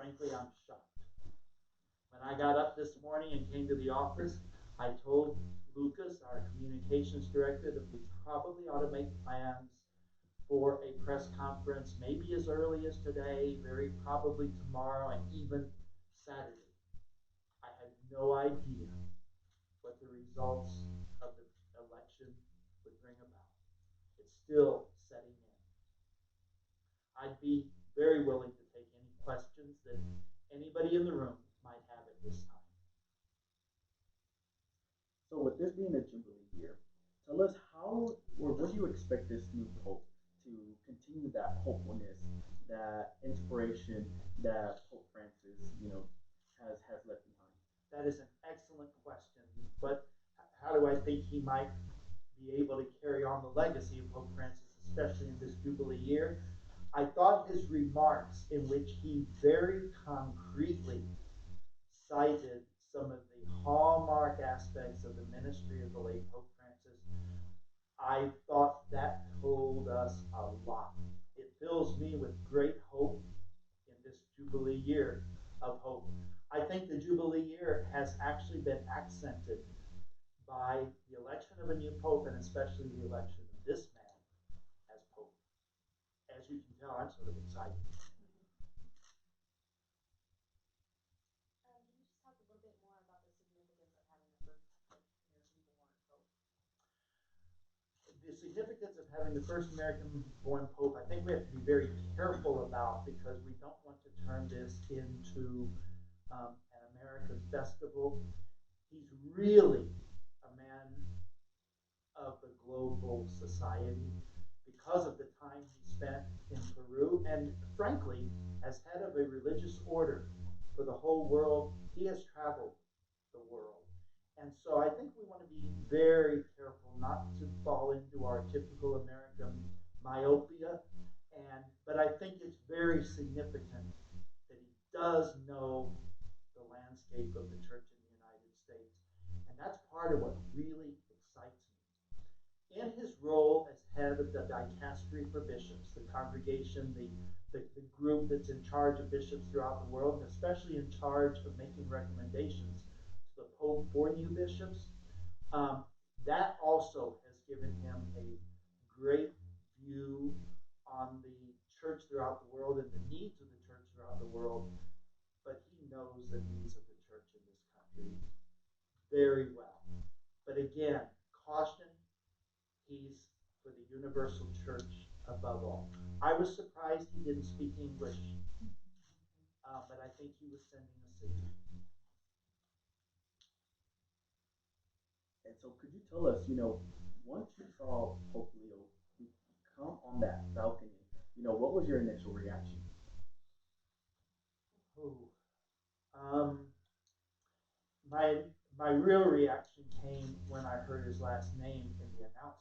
frankly, I'm shocked. When I got up this morning and came to the office, I told Lucas, our communications director, that we probably ought to make plans for a press conference, maybe as early as today, very probably tomorrow, and even Saturday. I had no idea what the results of the election would bring about. It's still setting in. I'd be very willing to take any questions that anybody in the room might have at this time. So with this being a Jubilee year, tell us how or what do you expect this new Pope to continue that hopefulness, that inspiration that Pope Francis, has left behind? That is an excellent question. But how do I think he might be able to carry on the legacy of Pope Francis, especially in this Jubilee year? I thought his remarks, in which he very concretely cited some of the hallmark aspects of the ministry of the late Pope Francis, I thought that told us a lot. It fills me with great hope in this Jubilee year of hope. I think the Jubilee year has actually been accented by the election of a new Pope, and especially the election of this man as Pope. As you can tell, I'm sort of excited. The significance of having the first American-born Pope, I think we have to be very careful about, because we don't want to turn this into an American festival. He's really a man of the global society because of the time he spent in Peru, and frankly, as head of a religious order for the whole world, he has traveled the world. And so I think we want to be very careful not to fall into our typical American myopia. But I think it's very significant that he does know the landscape of the church in the United States. And that's part of what really excites me. In his role as head of the dicastery for bishops, the congregation, the group that's in charge of bishops throughout the world, and especially in charge of making recommendations to the Pope for new bishops, that also has given him a great view on the church throughout the world and the needs of the church throughout the world. But he knows the needs of the church in this country very well. But again, caution, he's for the universal church above all. I was surprised he didn't speak English, but I think he was sending a signal. And so could you tell us, once you saw Pope Leo come on that balcony, what was your initial reaction? Ooh. My my real reaction came when I heard his last name in the announcement.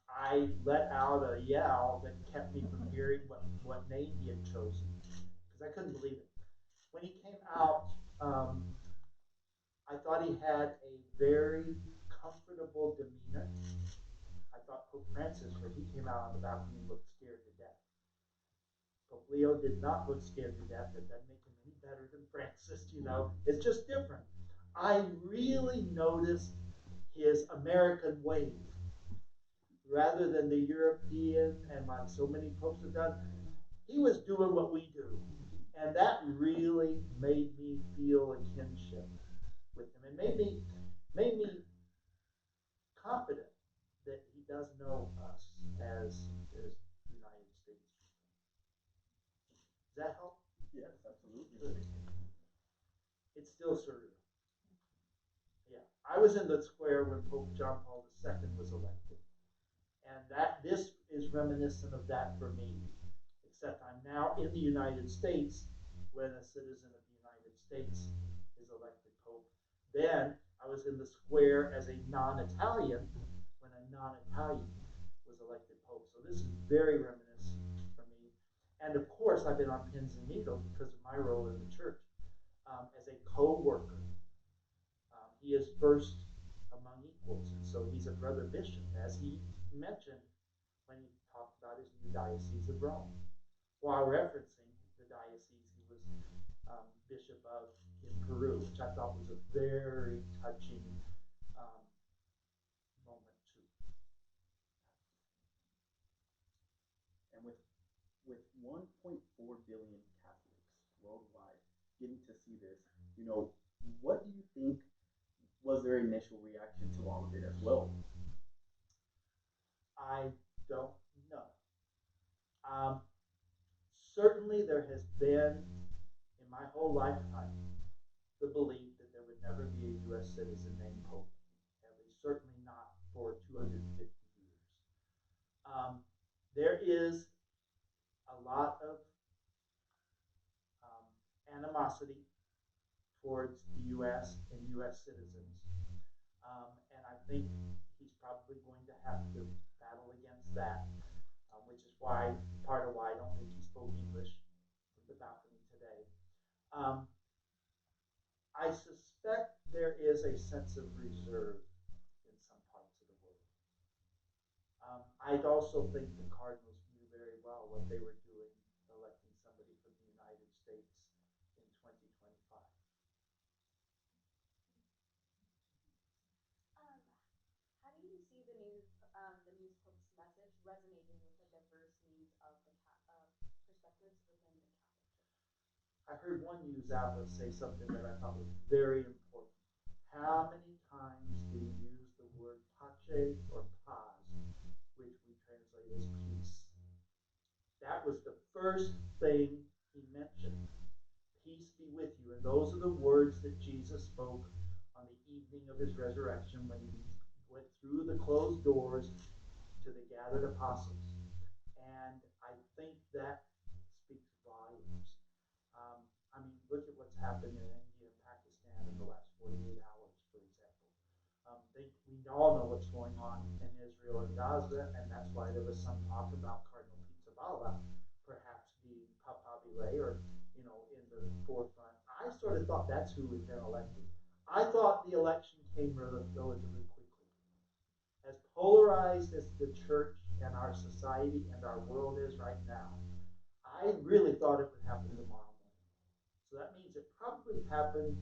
I let out a yell that kept me from hearing what name he had chosen, because I couldn't believe it. When he came out, I thought he had a very comfortable demeanor. I thought Pope Francis, when he came out on the balcony, looked scared to death. Pope Leo did not look scared to death. It doesn't make him any better than Francis, It's just different. I really noticed his American wave rather than the European, and like so many popes have done. He was doing what we do. And that really made me feel a kinship with him, and made me confident that he does know us as United States people. Does that help? Yes, absolutely. It's still surreal. Yeah, I was in the square when Pope John Paul II was elected, and this is reminiscent of that for me. Except I'm now in the United States when a citizen of the United States is elected Pope. Then I was in the square as a non-Italian when a non-Italian was elected Pope. So this is very reminiscent for me. And of course, I've been on pins and needles because of my role in the church as a co-worker. He is first among equals, and so he's a brother bishop, as he mentioned when he talked about his new Diocese of Rome, while referencing the diocese bishop of in Peru, which I thought was a very touching um, moment too. And with 1.4 billion Catholics worldwide getting to see this, you know, what do you think was their initial reaction to all of it as well? I don't know. Um, Certainly, there has been in my whole lifetime the belief that there would never be a U.S. citizen named Pope, at least certainly not for 250 years. Um, there is a lot of um, animosity towards the U.S. and U.S. citizens, and I think he's probably going to have to battle against that, which is why part of why I don't think he spoke English from the balcony today. Um, I suspect there is a sense of reserve in some parts of the world. I also think the Cardinals knew very well what they were doing, electing somebody from the United States in 2025. Um, how do you see the news Pope's message resonating with the diverse needs of the perspectives within the Catholic Church? I heard one news outlet say something that I thought was very important. How many times did he use the word pace or paz, which we translate as peace? That was the first thing he mentioned. Peace be with you. And those are the words that Jesus spoke on the evening of his resurrection when he went through the closed doors to the gathered apostles. And I think that speaks volumes. I mean, look at what's happened in India and Pakistan in the last 48 hours, for example. We all know what's going on in Israel and Gaza, and that's why there was some talk about Cardinal Pizzaballa perhaps being papabile or, in the forefront. I sort of thought that's who had been elected. I thought the election came relatively quickly. As polarized as the church and our society and our world is right now, I really thought it would happen tomorrow morning. So that means it probably happened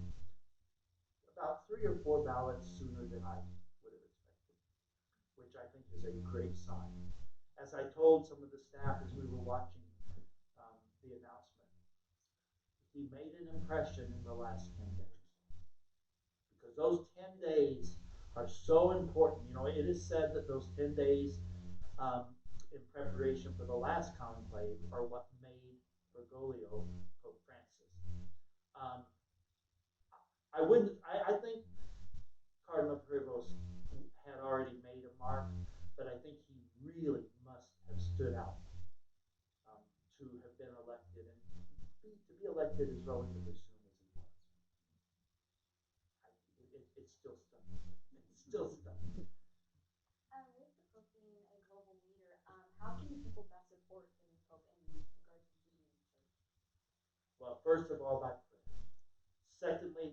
about 3 or 4 ballots sooner than I would have expected, which I think is a great sign. As I told some of the staff as we were watching the announcement, he made an impression in the last 10 days. Because those 10 days are so important. It is said that those 10 days in preparation for the last conclave are what made Bergoglio Pope Francis. Um, I wouldn't. I think Cardinal Prevost had already made a mark, but I think he really must have stood out um, to have been elected, and to be elected as relatively soon as he was. It's still stunning. It's still stunning. With the Pope being a global leader, how can the people best support the new Pope in regards to leading the church? Well, first of all, by prayer. Secondly,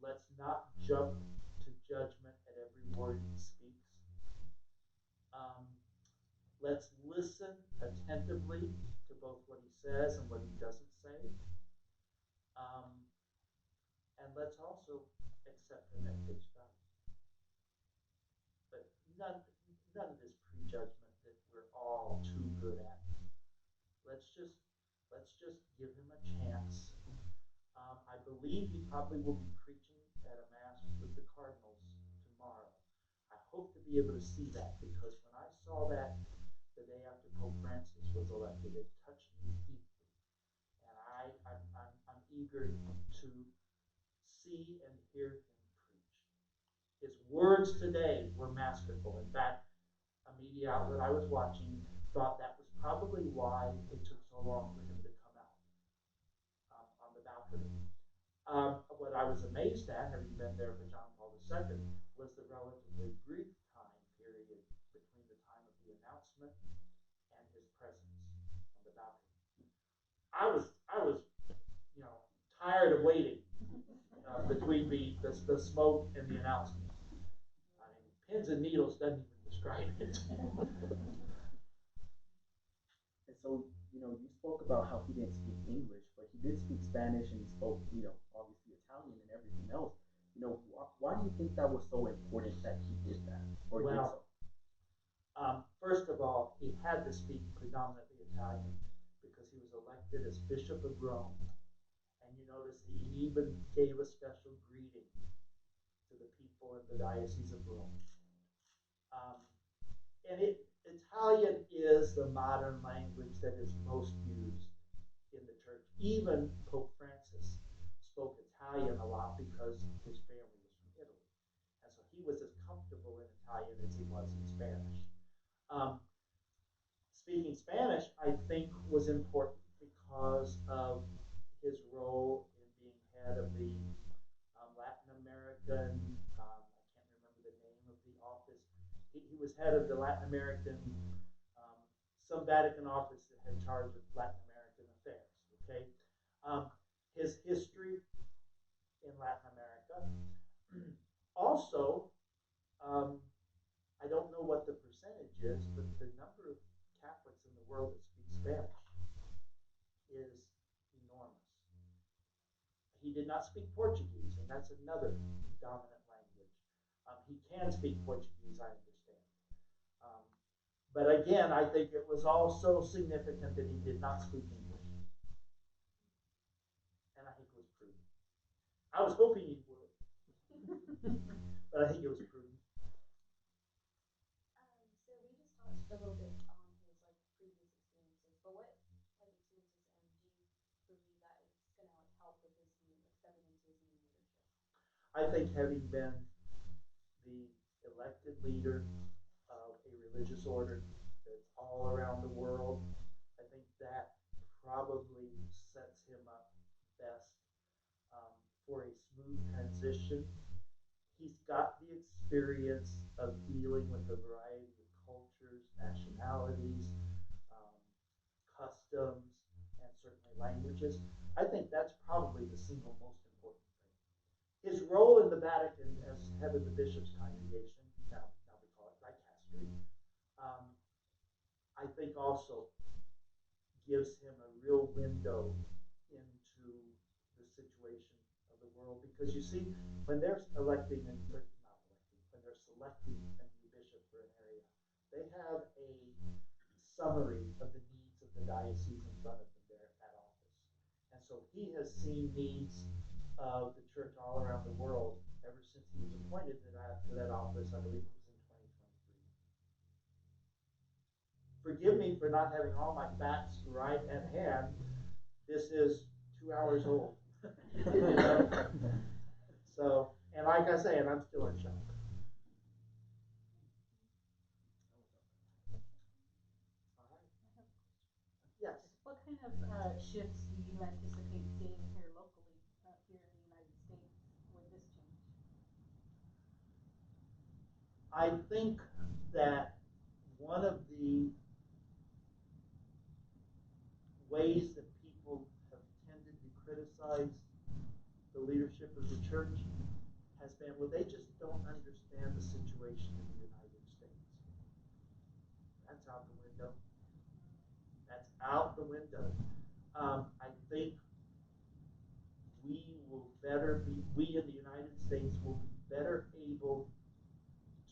let's not jump to judgment at every word he speaks. Um, let's listen attentively to both what he says and what he doesn't say. Um, and let's also accept him at face value. But none of this prejudgment that we're all too good at. Let's just let's just give him a chance. I believe he probably will be preaching at a mass with the Cardinals tomorrow. I hope to be able to see that, because when I saw that the day after Pope Francis was elected, it touched me deeply, and I'm eager to see and hear him preach. His words today were masterful. In fact, a media outlet I was watching thought that was probably why it took so long for him to come out on the balcony. What I was amazed at, having been there for John Paul II, was the relatively brief time period between the time of the announcement and his presence on the balcony. I was tired of waiting between the smoke and the announcement. I mean, pins and needles doesn't even describe it. And so, you spoke about how he didn't speak English, but he did speak Spanish and he spoke, obviously Italian and everything else. Why do you think that was so important that he did that or did so? Well, first of all, he had to speak predominantly Italian because he was elected as Bishop of Rome. And you notice he even gave a special greeting to the people in the Diocese of Rome. Um, Italian is the modern language that is most used in the church. Even Pope Francis spoke Italian a lot because his family was from Italy. And so he was as comfortable in Italian as he was in Spanish. Um, Speaking Spanish, I think, was important because of his role in being head of the Latin American, I can't remember the name of the office. He was head of the Latin American, um, some Vatican office that had charge of Latin American affairs. Okay, his history in Latin America. Also, um, I don't know what the percentage is, but the number of Catholics in the world that speak Spanish is enormous. He did not speak Portuguese, and that's another dominant language. He can speak Portuguese, I understand. Um, but again, I think it was also significant that he did not speak English. And I think it was prudent. I was hoping he would, but I think it was prudent. So we just touched a little bit on his like previous experiences, but what like experiences do you believe that it's gonna like help with his new like stepping into his new leadership? I think having been the elected leader of a religious order that's all around the world, I think that probably sets him up best for a smooth transition. He's got the experience of dealing with a variety of cultures, nationalities, um, customs, and certainly languages. I think that's probably the single most important thing. His role in the Vatican as head of the bishop's congregation, now we call it dicastery, um, I think also gives him a real window into the situation of the world. Because you see, when they're electing and not electing, when they're selecting a new bishop for an area, they have a summary of the needs of the diocese in front of them there at that office. And so he has seen needs of the church all around the world ever since he was appointed to that office. I believe it was in 2023. Forgive me for not having all my facts right at hand. This is 2 hours old. You know? So, and like I say, and I'm still in shock. All right. Yes. What kind of shifts do you anticipate seeing here locally, here in the United States, with this change? I think that one of the ways that people have tended to criticize the leadership of the church has been, well, they just don't understand the situation in the United States. That's out the window. That's out the window. I think we in the United States will be better able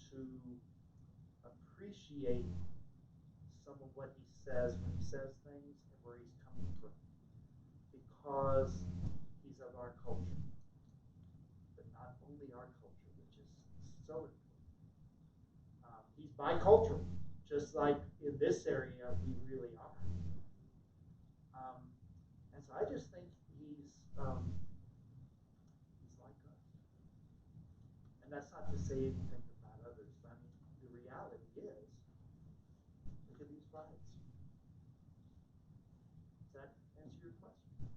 to appreciate some of what he says when he says things and where he's coming from, because he's of our culture, but not only our culture, which is so important. He's bicultural, just like in this area we really are. And so I just think he's like us. And that's not to say anything about others. I mean, the reality is, look at these flags. Does that answer your question?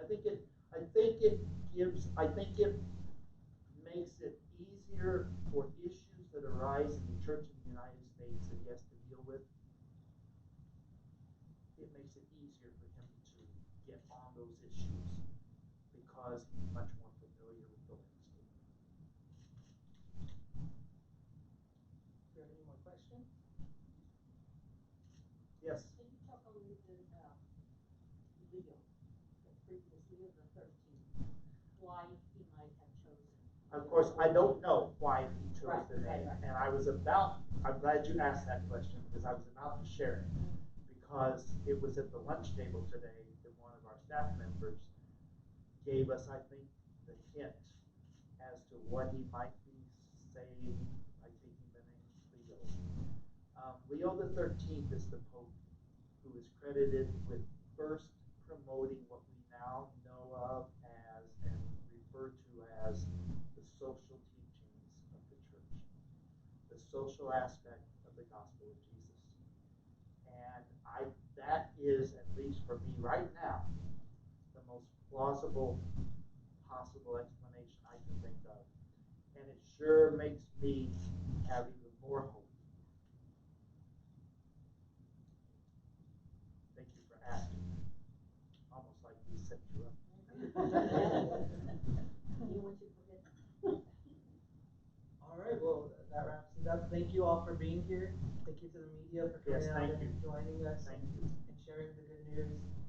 I think it. I think it makes it easier for issues that arise in the church in the United States that he has to deal with. It makes it easier for him to get on those issues because he's much more familiar with the landscape. Do you have any more questions? Yes. Can you talk a little bit about Leo? previous Leo XIII, why he might have chosen. Of course, I don't know why he chose Right, the name, right. and I'm glad you asked that question, because I was about to share it. Because it was at the lunch table today that one of our staff members gave us, I think, the hint as to what he might be saying by taking the name Leo. Leo the 13th is the Pope who is credited with first promoting what we now know of as and refer to as the social teachings of the church, the social aspect of the gospel of Jesus. And that is, at least for me right now, the most plausible possible explanation I can think of. And it sure makes me have even more hope. Thank you for asking. Almost like we set you up. You want you to forget. All right, well, that wraps it up. Thank you all for being here. Thank you to the media for coming Yes, out thank and you. joining us Thank you. and sharing the good news.